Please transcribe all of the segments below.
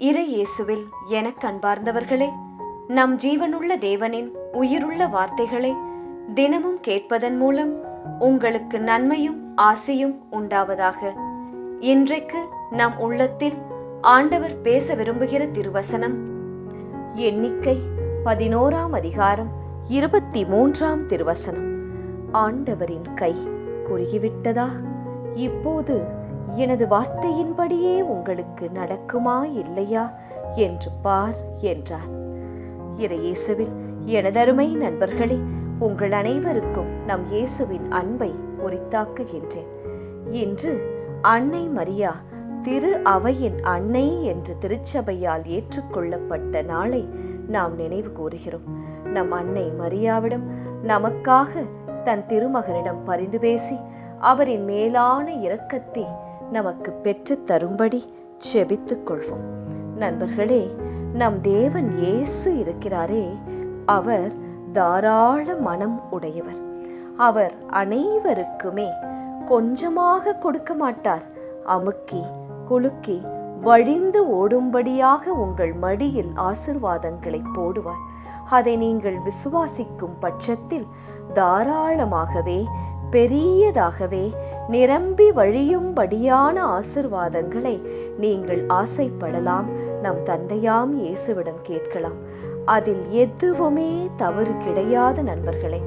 இறை இயேசுவில் எனக் அன்பார்ந்தவர்களே, நம் ஜீவனுள்ள தேவனின் உயிருள்ள வார்த்தைகளை தினமும் கேட்பதன் மூலம் உங்களுக்கு நன்மையும் ஆசையும் உண்டாவதாக. இன்றைக்கு நம் உள்ளத்தில் ஆண்டவர் பேச விரும்புகிற திருவசனம் எண்ணிக்கை 11ஆம் அதிகாரம் 23ஆம் திருவசனம். ஆண்டவரின் கை குறுகிவிட்டதா? இப்போது எனது வார்த்தையின்படியே உங்களுக்கு நடக்குமா இல்லையா என்று பார் என்றார். இறை இயேசுவில் எனதருமை நண்பர்களே, உங்கள் அனைவருக்கும் நம் இயேசுவின் அன்பை உரித்தாக்குகின்றேன். இன்று அன்னை மரியா திரு அவையின் அன்னை என்று திருச்சபையால் ஏற்றுக்கொள்ளப்பட்ட நாளை நாம் நினைவு கூறுகிறோம். நம் அன்னை மரியாவிடம் நமக்காக தன் திருமகனிடம் பரிந்து பேசி அவரின் மேலான இரக்கத்தை நமக்கு பெற்று தரும்படி செபித்துக் கொள்வோம். நண்பர்களே, நம் தேவன் இயேசு இருக்கிறாரே, அவர் தாராள மனம் உடையவர். அவர் அனைவருக்குமே கொஞ்சமாக கொடுக்க மாட்டார். அமுக்கி குலுக்கி வழிந்து ஓடும்படியாக உங்கள் மடியில் ஆசீர்வாதங்களை போடுவார். அதை நீங்கள் விசுவாசிக்கும் பட்சத்தில் தாராளமாகவே பெரியதாகவே நிரம்பி வழியும்படியான ஆசீர்வாதங்களை நீங்கள் ஆசைப்படலாம். நம் தந்தையாம் இயேசுவிடம் கேட்கலாம். அதில் எதுவுமே தவறு கிடையாது நண்பர்களே.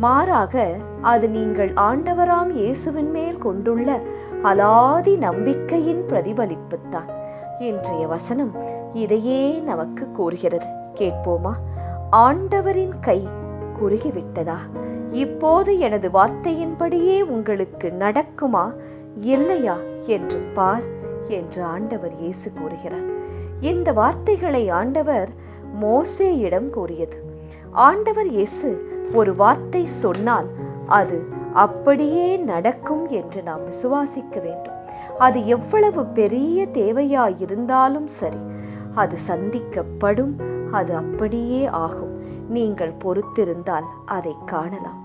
மாறாக அது நீங்கள் ஆண்டவராம் இயேசுவின் மேல் கொண்டுள்ள அலாதி நம்பிக்கையின் பிரதிபலிப்புத்தான். இன்றைய வசனம் இதையே நமக்கு கூறுகிறது. கேட்போமா? ஆண்டவரின் கை குறுகிவிட்டதா? இப்போது எனது வார்த்தையின்படியே உங்களுக்கு நடக்குமா இல்லையா என்று பார் என்று ஆண்டவர் இயேசு கூறுகிறார். இந்த வார்த்தைகளை ஆண்டவர் மோசேயிடம் கூறியது. ஆண்டவர் இயேசு ஒரு வார்த்தை சொன்னால் அது அப்படியே நடக்கும் என்று நாம் விசுவாசிக்க வேண்டும். அது எவ்வளவு பெரிய தேவையாயிருந்தாலும் சரி, அது சந்திக்கப்படும், அது அப்படியே ஆகும். நீங்கள் பொறுத்திருந்தால் அதை காணலாம்.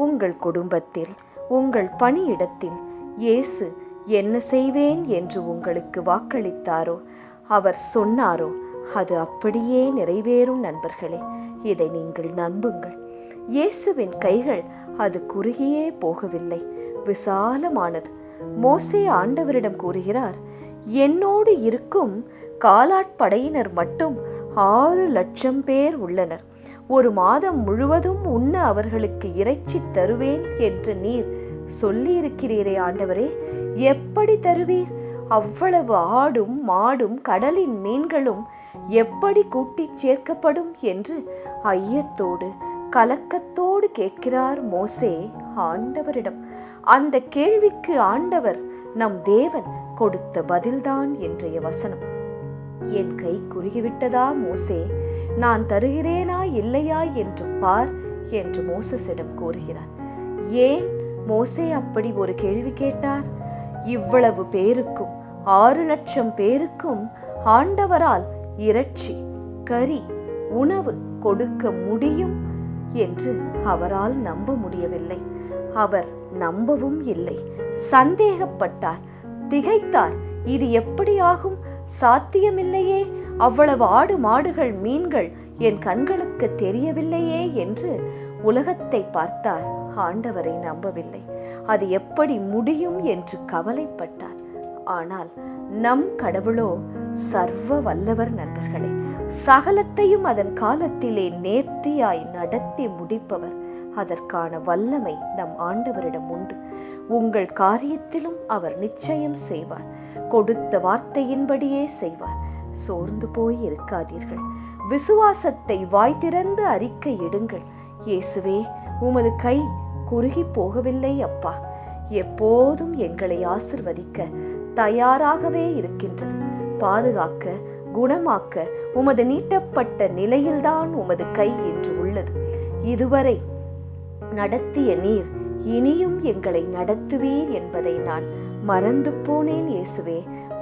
உங்கள் குடும்பத்தில், உங்கள் பணியிடத்தில் இயேசு என்ன செய்வேன் என்று உங்களுக்கு வாக்களித்தாரோ, அவர் சொன்னாரோ, அது அப்படியே நிறைவேறும் நண்பர்களே. இதை நீங்கள் நம்புங்கள். இயேசுவின் கைகள் அது குறுகியே போகவில்லை, விசாலமானது. மோசே ஆண்டவரிடம் கூறுகிறார், என்னோடு இருக்கும் காலாட்படையினர் மட்டும் 6 லட்சம் பேர் உள்ளனர். ஒரு மாதம் முழுவதும் உண்ண அவர்களுக்கு இறைச்சி தருவேன் என்று நீர் சொல்லியிருக்கிறீரே ஆண்டவரே, எப்படி தருவீர்? அவ்வளவு ஆடும் மாடும் கடலின் மீன்களும் எப்படி கூட்டிச் சேர்க்கப்படும் என்று ஐயத்தோடு கலக்கத்தோடு கேட்கிறார் மோசே ஆண்டவரிடம். அந்த கேள்விக்கு ஆண்டவர் நம் தேவன் கொடுத்த பதில்தான் இன்றைய வசனம். என் கை குறுகிவிட்டதா மோசே? நான் தருகிறேனா இல்லையா என்று பார் என்று மோசேசிடம் கூறுகிறார். ஏன் மோசே அப்படி ஒரு கேள்வி கேட்டார்? இவ்வளவு பேருக்கும் 6 லட்சம் பேருக்கும் ஆண்டவரால் இறைச்சி கறி உணவு கொடுக்க முடியும் என்று அவரால் நம்ப முடியவில்லை. அவர் நம்பவும் இல்லை. சந்தேகப்பட்டார், திகைத்தார். இது எப்படி ஆகும்? சாத்தியமில்லையே. அவ்வளவு ஆடு மாடுகள் மீன்கள் என் கண்களுக்கு தெரியவில்லையே என்று உலகத்தை பார்த்தார். ஆண்டவரை நம்பவில்லை. அது எப்படி முடியும் என்று கவலைப்பட்டார். ஆனால் நம் கடவுளோ சர்வ வல்லவர் நண்பர்களே. சகலத்தையும் அதன் காலத்திலே நேர்த்தியாய் நடத்தி முடிப்பவர். அதற்கான வல்லமை நம் ஆண்டவரிடம் உண்டு. உங்கள் காரியத்திலும் அவர் நிச்சயம் செய்வார். கொடுத்த வார்த்தையின்படியே செய்வார். சோர்ந்து போய் இருக்காதீர்கள். விசுவாசத்தை வாய் திறந்து அறிக்கையிடுங்கள். இயேசுவே, உமது கை குறுகி போகவில்லை அப்பா. எப்போதும் எங்களை ஆசிர்வதிக்க தயாராகவே இருக்கின்றது. பாதுகாக்க, குணமாக்க உமது நீட்டப்பட்ட நிலையில்தான் உமது கை என்று உள்ளது. இதுவரை நடத்திய நீர் இனியும் எங்களை நடத்துவீர் என்பதை நான் மறந்து போனேன் இயேசுவே.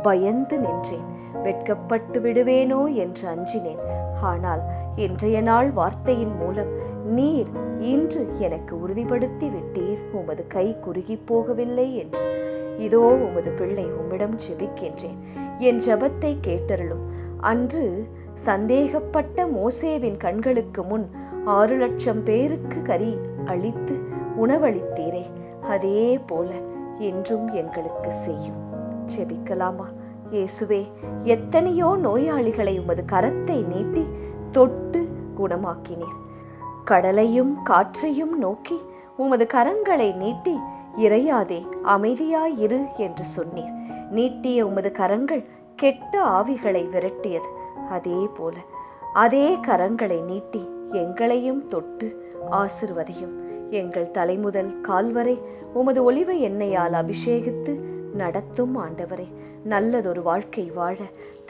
பயந்து நின்றேன். வெட்கப்பட்டு விடுவேனோ என்று அஞ்சினேன். ஆனால் இன்றைய நாள் வார்த்தையின் மூலம் நீர் இன்று எனக்கு உறுதிப்படுத்தி விட்டீர், உமது கை குறுகி போகவில்லை என்று. இதோ உமது பிள்ளை உம்மிடம் ஜெபிக்கின்றேன். என் ஜெபத்தை கேட்டருளும். அன்று சந்தேகப்பட்ட மோசேவின் கண்களுக்கு முன் 6,00,000 பேருக்கு கறி அளித்து உணவளித்தீரே, அதே போல என்றும் எங்களுக்கு செய்யும். ஜெபிக்கலாமா? இயேசுவே, எத்தனையோ நோயாளிகளை உமது கரத்தை நீட்டி தொட்டு குணமாக்கினீர். கடலையும் காற்றையும் நோக்கி உமது கரங்களை நீட்டி இறையாதே, அமைதியாயிரு என்று சொன்னீர். நீட்டிய உமது கரங்கள் கெட்ட ஆவிகளை விரட்டியது. அதே போல அதே கரங்களை நீட்டி எங்களையும் தொட்டு ஆசிர்வதியும். எங்கள் தலைமுதல் கால்வரை உமது ஒலிவ எண்ணெயால் அபிஷேகித்து நடத்தும் ஆண்டவரே. நல்லதொரு வாழ்க்கை வாழ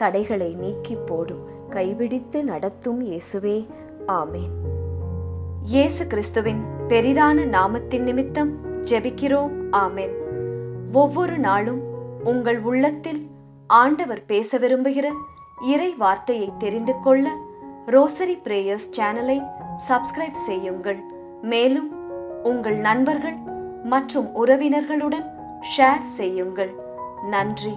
தடைகளை நீக்கி போடும், கைபிடித்து நடத்தும் இயேசுவே, ஆமேன். இயேசு கிறிஸ்துவின் பெரிதான நாமத்தின் நிமித்தம் ஜெபிக்கிறோம், ஆமேன். ஒவ்வொரு நாளும் உங்கள் உள்ளத்தில் ஆண்டவர் பேச விரும்புகிற இறை வார்த்தையை தெரிந்து கொள்ள ரோசரி பிரேயர்ஸ் சேனலை சப்ஸ்கிரைப் செய்யுங்கள். மேலும் உங்கள் நண்பர்கள் மற்றும் உறவினர்களுடன் ஷேர் செய்யுங்கள். நன்றி.